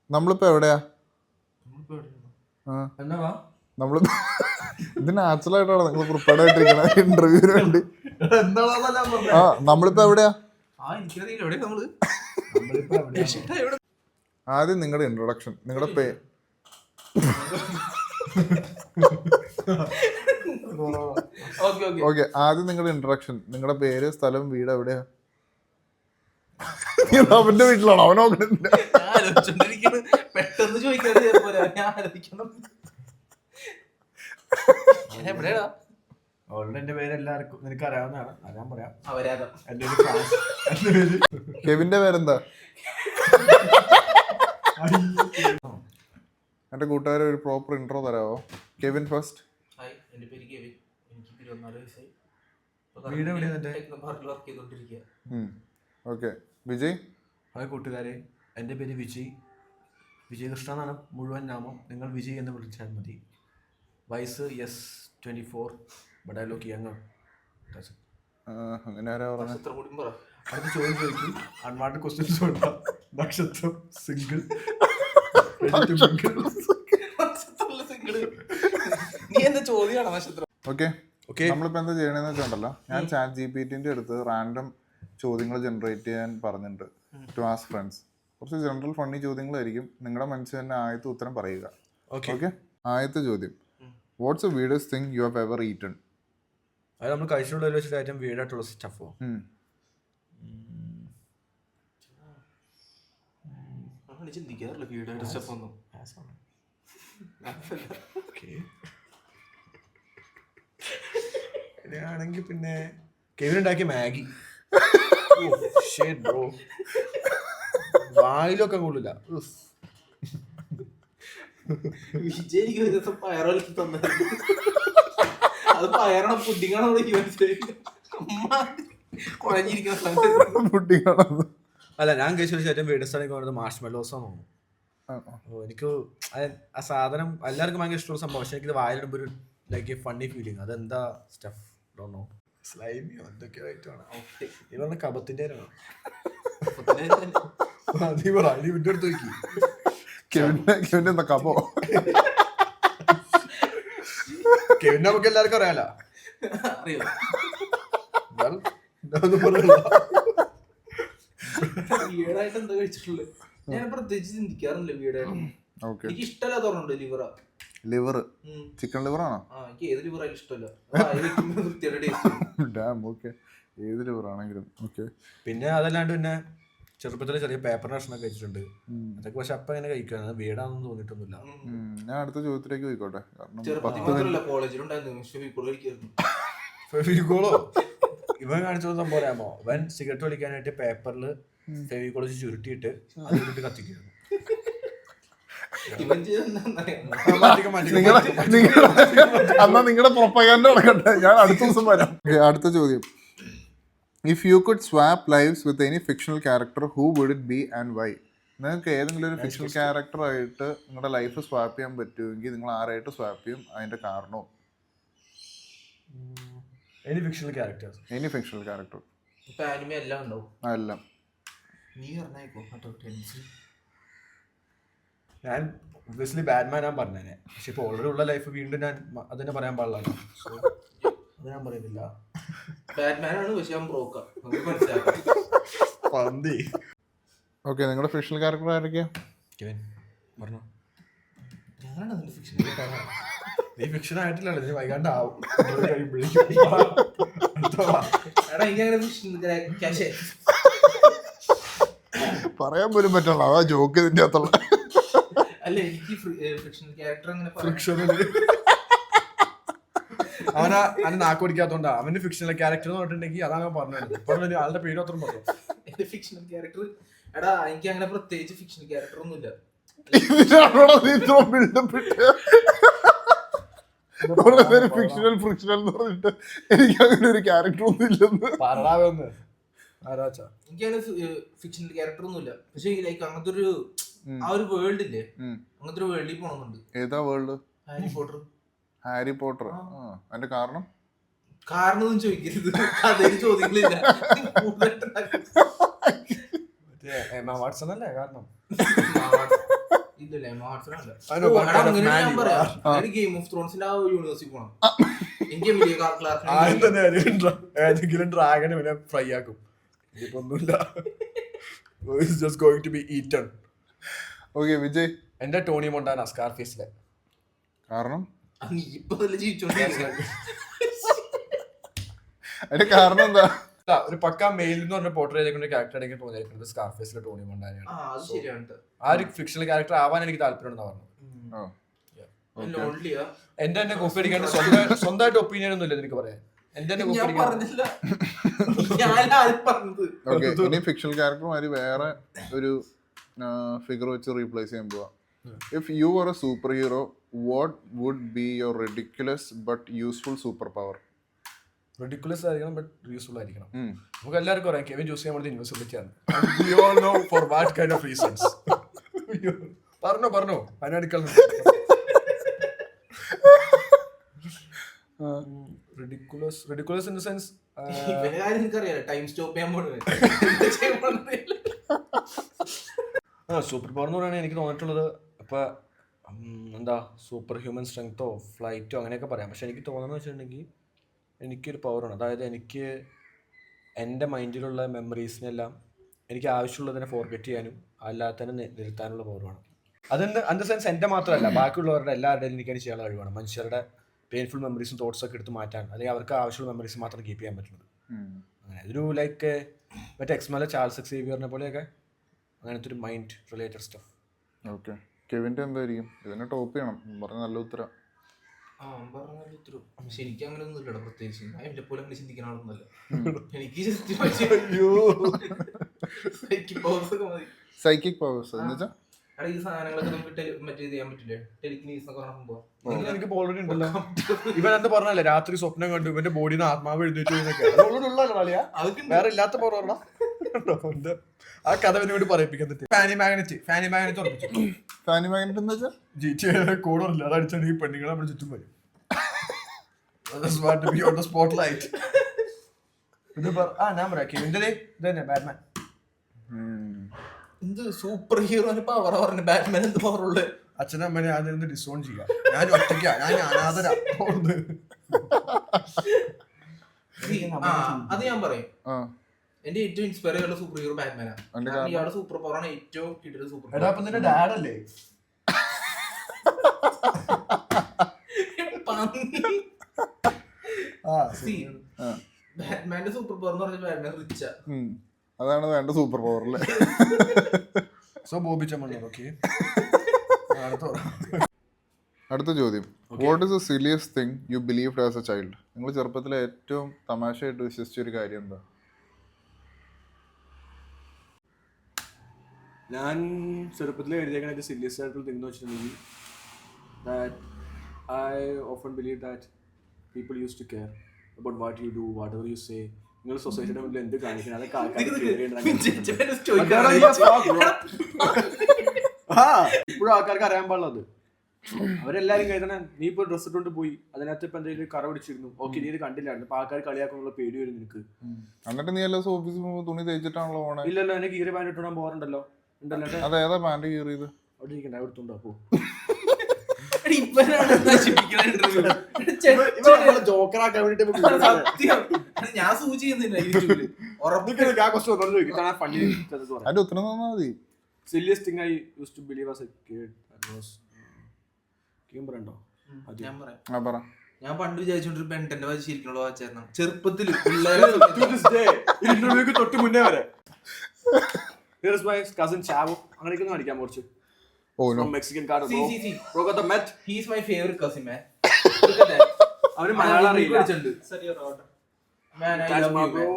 നമ്മളിപ്പോ എവിടെയാ? നമ്മള് ഇത് നാച്ചുറൽ ആയിട്ടാണ് നിങ്ങൾ പ്രിപ്പയർഡ് ആയിട്ടിരിക്കണ ഇന്റർവ്യൂവിന് വേണ്ടി. ആ നമ്മളിപ്പോ എവിടെയാ? ആദ്യം നിങ്ങളുടെ ഇൻട്രൊഡക്ഷൻ, നിങ്ങളുടെ പേര്. ഓക്കെ, ആദ്യം നിങ്ങളുടെ ഇൻട്രൊഡക്ഷൻ, നിങ്ങളുടെ പേര്, സ്ഥലം, വീട് എവിടെയാ? അവന്റെ വീട്ടിലാണോ? അവനോ പെട്ടെന്ന് ചോദിക്കാതെ ഓൾറെഡി എന്റെ പേര് എല്ലാവർക്കും നിനക്ക് അറിയാവുന്നതാണ്, ഞാൻ പറയാം. കെവിന്റെ പേരെന്താ? എന്റെ കൂട്ടുകാരെ ഒരു പ്രോപ്പർ ഇൻട്രോ തരാമോ? Kevin first. ഹായ്, എന്റെ പേര് കെവിൻ, എനിക്ക് 24 വയസ്സായി. ഓക്കെ, വിജയ്. ഹായ് കൂട്ടുകാരെ, എൻ്റെ പേര് വിജയ് കൃഷ്ണ എന്നാണ് മുഴുവൻ നാമം. നിങ്ങൾ വിജയ് എന്ന് വിളിച്ചാൽ മതി. വയസ്സ് yes 24, but I look younger. അങ്ങനെ ആരാ പറഞ്ഞത്? അടുത്ത ചോദ്യം ചോദിക്കും, അൺവാണ്ടഡ് ക്വസ്റ്റ്യൻസ് വേണ്ട. നക്ഷത്രം, സിംഗിൾ, ഓക്കെ. നമ്മളിപ്പോ എന്താ ചെയ്യണെന്ന് വെച്ചിട്ടുണ്ടല്ലോ, ഞാൻ ചാറ്റ് ജിപിടിന്റെ അടുത്ത് റാൻഡം ചോദ്യങ്ങൾ ജനറേറ്റ് ചെയ്യാൻ പറഞ്ഞിട്ടുണ്ട് ടു ആസ്ക് ഫ്രണ്ട്സ്. കുറച്ച് ജനറൽ ഫണ്ണി ചോദ്യങ്ങളായിരിക്കും. നിങ്ങളുടെ മനസ്സിൽ തന്നെ ആദ്യത്തെ ഉത്തരം പറയുക. ഓക്കെ, ആദ്യത്തെ ചോദ്യം, what's a weirdest thing you have ever eaten? അത് നമ്മൾ കഴിച്ചിട്ടുള്ള വെച്ചിട്ട് ഏറ്റവും വീടായിട്ടുള്ള സ്റ്റഫോ. ചിന്തിക്കാറില്ല വീടായിട്ട് സ്റ്റഫ് ഒന്നും. ആണെങ്കിൽ പിന്നെ കെവിൻ ഉണ്ടാക്കിയ മാഗി. വായിലൊക്കെ കൊള്ളില്ല. വിജയ്ക്ക് ഒരു ദിവസം പയറൊലത്തി തന്നായിരുന്നു. അത് പയറാണോ പുഡിങ്ങാണോ പുഡിങ്ങാണോ? അല്ല, ഞാൻ കഴിച്ച ഏറ്റവും വീടസ്ഥാനിക്ക് മാഷ്മെല്ലോസാന്ന് തോന്നുന്നു. എനിക്ക് ആ സാധനം എല്ലാവർക്കും ഭയങ്കര ഇഷ്ടമുള്ള സംഭവം. പക്ഷെ എനിക്ക് വായിലിടുമ്പോൾ ഒരു ലൈക്ക് ഫണ്ണി ഫീലിംഗ്. അതെന്താ സ്റ്റഫ് ഡോണ്ട് നോ, സ്ലൈമിയോ എന്തൊക്കെയോ ആയിട്ടാണ്. ഈ പറഞ്ഞ കബത്തിന്റെ വിന്റെ അടുത്ത് നോക്കി കെവിൻ നമുക്ക് എല്ലാവർക്കും അറിയാലോ. വീടായിട്ട് എന്താ കഴിച്ചിട്ടുള്ളത്? ഞാൻ പ്രത്യേകിച്ച് ചിന്തിക്കാറില്ല വീടായിട്ട്. എനിക്ക് ഇഷ്ടമല്ലാത്ത പറഞ്ഞുണ്ട് ലിവർ, ചിക്കൻ ലിവർ ആണോ? എനിക്ക് ഏത് ലിവർ ആയാലും ഇഷ്ടമല്ല. ഏത് ലിവർ ആണെങ്കിലും ഓക്കെ. പിന്നെ അതല്ലാണ്ട് പിന്നെ ചെറുപ്പത്തിൽ ചെറിയ പേപ്പർ കഷ്ണൊക്കെ കഴിച്ചിട്ടുണ്ട്. അതൊക്കെ പക്ഷെ അപ്പൊ എങ്ങനെ കഴിക്കാൻ വീടാണെന്ന് തോന്നിയിട്ടൊന്നുമില്ല. ഞാൻ അടുത്ത ചോദ്യത്തിലേക്ക് പോയിക്കോട്ടെ. ഫെവിക്കോളോ ഇവൻ കാണിച്ചത് സംഭവം അറിയാമോ? ഇവൻ സിഗരറ്റ് വലിക്കാനായിട്ട് പേപ്പറിൽ ഫെവിക്കോൾ ചുരുട്ടിയിട്ട് അതിട്ട് കത്തിക്കുന്നു. എന്നാ നിങ്ങളുടെ പ്രൊപ്പഗാൻഡ നടക്കട്ടെ, ഞാൻ അടുത്ത ദിവസം വരാം. അടുത്ത ചോദ്യം, if you could swap lives with any fictional character who would it be and why? നിങ്ങൾക്ക് ഏതെങ്കിലും ഒരു ഫിക്ഷണൽ ക്യാരക്ടറായിട്ട് നിങ്ങളുടെ ലൈഫ് സ്വാപ്പ് ചെയ്യാൻ പറ്റുമെങ്കിൽ നിങ്ങൾ ആരായിട്ട് സ്വാപ്പ് ചെയ്യും? അതിന്റെ കാരണവും. എനി ഫിക്ഷണൽ ക്യാരക്ടർ എല്ലാം. ഞാൻ ഒബ്വിയസ്ലി ബാറ്റ്മാൻ ഞാൻ പറഞ്ഞേനെ. പക്ഷെ ഇപ്പൊ ഓൾറെഡി ഉള്ള ലൈഫ് വീണ്ടും ഞാൻ അതന്നെ പറയാൻ പാടില്ല. അത് ഞാൻ പറയുന്നില്ല. ഓക്കെ, നിങ്ങളുടെ ഫിക്ഷണൽ ക്യാരക്ടർ ആരൊക്കെയാ? നീ ഫിക്ഷൻ ആയിട്ടില്ലല്ലോ, നീ വൈകാണ്ട് ആവും. പറയാൻ പോലും പറ്റണോ? അതാ ജോക്ക് ഇതിന്റെ അകത്തുള്ള. അവനാ അവന് നാക്ക് പിടിക്കാത്തോണ്ടാ അവന്റെ ഫിക്ഷണൽ ക്യാരക്ടർ എന്ന് പറഞ്ഞിട്ടുണ്ടെങ്കിൽ അതാണ് പറഞ്ഞത്. ഇപ്പൊ ആളുടെ പേര് മാത്രം പറഞ്ഞു. എന്റെ ഫിക്ഷണൽ ക്യാരക്ടർ എടാ, എനിക്ക് അങ്ങനെ പ്രത്യേകിച്ച് ഫിക്ഷണൽ ക്യാരക്ടർ ഒന്നുമില്ല. ഫിക്ഷണൽ എന്ന് പറഞ്ഞിട്ട് എനിക്ക് അങ്ങനെ ഒരു ക്യാരക്ടർ ഒന്നും ഇല്ലെന്ന് പറയാന്ന്. എനിക്കങ്ങനെ ഫിക്ഷണൽ ക്യാരക്ടർ ഒന്നുമില്ല. പക്ഷെ ലൈക്ക് അങ്ങനത്തെ ഒരു ആ ഒരു വേൾഡ് ഇല്ലേ, അങ്ങനത്തെ ഒരു വേൾഡിൽ പോണമെന്നുണ്ട്. ഏതാ വേൾഡ്? Harry Potter. അതിന്റെ കാരണം ഒന്നും ചോദിക്കരുത്, അതിന് ചോദ്യങ്ങളില്ല. വാട്സൺ അല്ലേ കാരണം? ഇല്ല എമ്മ ഹാർട്സിനെ അല്ല. I know what kind of അങ്ങനെ man ഞാൻ you പറയാം are. എനിക്ക് ഗെയിം ഓഫ് ത്രോൺസിന്റെ ആ യൂണിവേഴ്സിൽ പോകണം. എനിക്ക് എമിലിയ ക്ലാർക്കിനെ ആദ്യം തന്നെ ഏതെങ്കിലും ഡ്രാഗനെ പിന്നെ ഫ്രൈ ആക്കും. ഇതിപ്പോ ഒന്നുമില്ല. It's just going to be eaten. Okay Vijay. എന്റെ ടോണി മൊണ്ടാന സ്കാർഫേസിലെ. കാരണം നീ ഇപ്പൊ തന്നെ ജീവിച്ചോണ്ടിരിക്കുന്നത്. അതിന്റെ കാരണം എന്താ? ഒരു പക്ക മെയിൽ എന്ന് പറഞ്ഞ പോർട്രേ ചെയ്ത ക്യാരക്ടർ എനിക്ക് തോന്നിയിരിക്കുന്നത് സ്കാർഫേസിലെ ടോണി മൊണ്ടാനയാണ്. അത് ശരിയാണ്. ആ ഒരു ഫിക്ഷണൽ ക്യാരക്ടർ ആവാൻ എനിക്ക് താല്പര്യമുണ്ടെന്ന് പറഞ്ഞു. ലോൺലിയാ എന്റെ തന്നെ കോപ്പി അടിക്കാണ്ട് സ്വന്തമായിട്ട് ഒപ്പീനിയൻ ഒന്നും ഇല്ല എനിക്ക് പറയാൻ. എന്റെ തന്നെ കോപ്പി ഞാൻ അടിക്കാൻ പറഞ്ഞില്ല. ഞാനാരും പറഞ്ഞത്. ഓക്കെ ഇനി ഫിക്ഷണൽ ക്യാരക്ടർമാര് വേറെ ഒരു ഫിഗർ വെച്ച് റീപ്ലേസ് ചെയ്യാൻ പോവാ. If you are a superhero what would be your ridiculous but useful superpower? Ridiculous ആയിരിക്കണം ബട്ട് യൂസ്ഫുൾ ആയിരിക്കണം. നമുക്ക് എല്ലാവർക്കും അറിയാം കെവിൻ ചൂസ് ചെയ്യാൻ വേണ്ടി ഇൻവെസിബിലിറ്റി ആണ്. We all know for what kind of reasons. പറഞ്ഞോ അതിനടിക്കണം. റിഡിക്കുലസ് ഇൻ ദ സെൻസ് ഇവന്റെ കാര്യം എനിക്കറിയാലോ. ടൈം സ്റ്റോപ്പ് ചെയ്യാൻ പോകുന്നത് സൂപ്പർ പവർ എന്ന് പറയുകയാണെങ്കിൽ എനിക്ക് തോന്നിയിട്ടുള്ളത് ഇപ്പൊ എന്താ സൂപ്പർ ഹ്യൂമൻ സ്ട്രെങ്തോ ഫ്ലൈറ്റോ അങ്ങനെയൊക്കെ പറയാം. പക്ഷെ എനിക്ക് തോന്നുന്നത് വെച്ചിട്ടുണ്ടെങ്കിൽ എനിക്കൊരു പവറാണ്. അതായത് എനിക്ക് എൻ്റെ മൈൻഡിലുള്ള മെമ്മറീസിനെല്ലാം എനിക്ക് ആവശ്യമുള്ളതിനെ ഫോർഗെറ്റ് ചെയ്യാനും അല്ലാത്തതിനെ നിർത്താനുള്ള പവറാണ്. അതിൻ്റെ സെൻസ് എൻ്റെ മാത്രമല്ല ബാക്കിയുള്ളവരുടെ എല്ലാവരുടെയും എനിക്കത് ചെയ്യാനുള്ള കഴിവാണ്. മനുഷ്യരുടെ പെയിൻഫുൾ മെമ്മറീസും തോട്ട്സും ഒക്കെ എടുത്ത് മാറ്റാൻ അല്ലെങ്കിൽ അവർക്ക് ആവശ്യമുള്ള മെമ്മറീസ് മാത്രം കീപ്പ് ചെയ്യാൻ പറ്റുന്നത്. അങ്ങനെ അതൊരു ലൈക്ക് മറ്റേ എക്സ്മലെ ചാൾസ് സേവിയറിനെ പോലെയൊക്കെ അങ്ങനത്തെ ഒരു മൈൻഡ് റിലേറ്റഡ് സ്റ്റഫ്. ഓക്കെ കെവിൻ്റെ എന്തായിരിക്കും? ഇതിനെ ടോപ്പ് ചെയ്യണം പറഞ്ഞ നല്ല ഉത്തരം. പക്ഷെ എനിക്ക് അങ്ങനെ ഒന്നും ഇല്ലടാ പ്രത്യേകിച്ച്. ഞാൻ എന്നെ പോലെ അങ്ങനെ ചിന്തിക്കുന്ന ആളൊന്നുമല്ല. എനിക്ക് സൈക്കിക് പവേഴ്സ് എന്ന് വെച്ചാൽ ഈ സാധനങ്ങളൊക്കെ നമുക്ക് മറ്റേ ചെയ്യാൻ പറ്റില്ലേ? ടെലിക്കിനീസ് ഒക്കെ പറയുമ്പോ എനിക്ക് ഓൾറെഡി ഉണ്ടല്ലോ. ഇവൻ എന്ത് പറഞ്ഞല്ലേ രാത്രി സ്വപ്നം കണ്ടു ഇവന്റെ ബോഡിന്ന് ആത്മാവ് എഴുന്നേറ്റു വേറെ ഇല്ലാത്ത പവർ. ആ കഥ വേണ്ടി പറയിപ്പിക്കുന്നുണ്ട്. ഫാനി മാഗ്നറ്റ് ഉറപ്പിച്ചു. ഫാനി മാഗ്നറ്റ് എന്ന് വെച്ചാൽ GTA കൂടില്ല. അത് അടിച്ചാണെങ്കിൽ പെണ്ണുങ്ങളെ നമ്മുടെ ചുറ്റും വരും. സ്പോട്ട്ലൈറ്റ് ഞാൻ പറയാം ഇത് തന്നെ ബാറ്റ്മാൻ. എന്ത് സൂപ്പർ ഹീറോന് പവർ പറഞ്ഞു? ബാറ്റ്മാൻ എന്ത് പവർ ഉള്ളത്? അച്ഛനും അമ്മനെ ആദ്യം ഡിസോൺ ചെയ്യാം. ഞാൻ ഒറ്റയ്ക്കാ, ഞാൻ അനാഥരാ. അത് ഞാൻ പറയും. എന്റെ ഏറ്റവും ഇൻസ്പയർ ചെയ്യുന്ന സൂപ്പർ ഹീറോ ബാറ്റ്മാനാണ്. ഇയാളുടെ സൂപ്പർ പവറാണ് ഏറ്റവും കിട്ടിയ സൂപ്പർ. എടാ അപ്പം നിന്റെ ഡാഡല്ലേ? ബാറ്റ്മാന്റെ സൂപ്പർ പവർ എന്ന് പറഞ്ഞാൽ ബാറ്റ്മാൻ റിച്ചാ. അതാണ് വേണ്ട സൂപ്പർ പവർ അല്ലേ? സോ ബോബി ചമ്മണ്ണ. ഓക്കെ അടുത്ത ചോദ്യം. What is the silliest thing you believed as a child? നിങ്ങൾ ചെറുപ്പത്തിലെ ഏറ്റവും തമാശയായിട്ട് വിശ്വസിച്ച ഒരു കാര്യം എന്താ? ഞാൻ ചെറുപ്പത്തിൽ എഴുതിയേക്കണ സീരിയസ് ആയിട്ടുള്ള തിങ് എന്ന് വെച്ചിട്ടുണ്ടെങ്കിൽ that I often believe that people used to care about what you do, whatever you say. നിങ്ങൾ സൊസൈറ്റിയുടെ മുന്നിൽ എന്ത് കാണിക്കണം അതൊക്കെ ഇപ്പോഴും ആൾക്കാർക്ക് അറിയാൻ പാടുള്ളത്. അവരെല്ലാരും കരുതണ നീ ഇപ്പൊ ഡ്രസ് ഇട്ടുകൊണ്ട് പോയി അതിനകത്ത് ഇപ്പൊ എന്തെങ്കിലും കറ പിടിച്ചിരുന്നു, ഓക്കെ നീ ഇത് കണ്ടില്ലായിരുന്നു, അപ്പൊ ആൾക്കാർ കളിയാക്കാനുള്ള പേടി വരും നിനക്ക്. എന്നിട്ട് നീ എല്ലാ ഓഫീസിൽ തുണി തേച്ചിട്ടാണല്ലോ പോണേ? ഇല്ലല്ലോ, എനിക്ക് കീറി പാൻറ് ഇട്ടോണ്ടാൻ പോകാറുണ്ടല്ലോ. അതേതാ പാൻറ് കീറിയത്? അവിടെ ഇരിക്കണ്ട, അവിടെ എടുത്തോണ്ടോ പോ. ഞാൻ സൂചി ചെയ്യുന്നില്ല. അതിന്റെ ഉത്തരം തന്നാ മതി. Silliest thing I used to believe as a kid was ഞാൻ പണ്ട് വിചാരിച്ചോണ്ടൊരു പെൻറ്റന്റെ വാച്ച് ശരിക്കുള്ള വാച്ചായിരുന്നു ചെറുപ്പത്തില്. ഇന്റർവ്യൂക്ക് തൊട്ട് മുന്നേ വരെ. Here is my cousin Chavo. അങ്ങനെയൊക്കെ കാണിക്കാൻ കുറച്ച്. Oh no. Mexican card. Bro got the Met. He is my favorite cousin, man. അവന് മലയാളം അറിയില്ല. Man, I love you, man.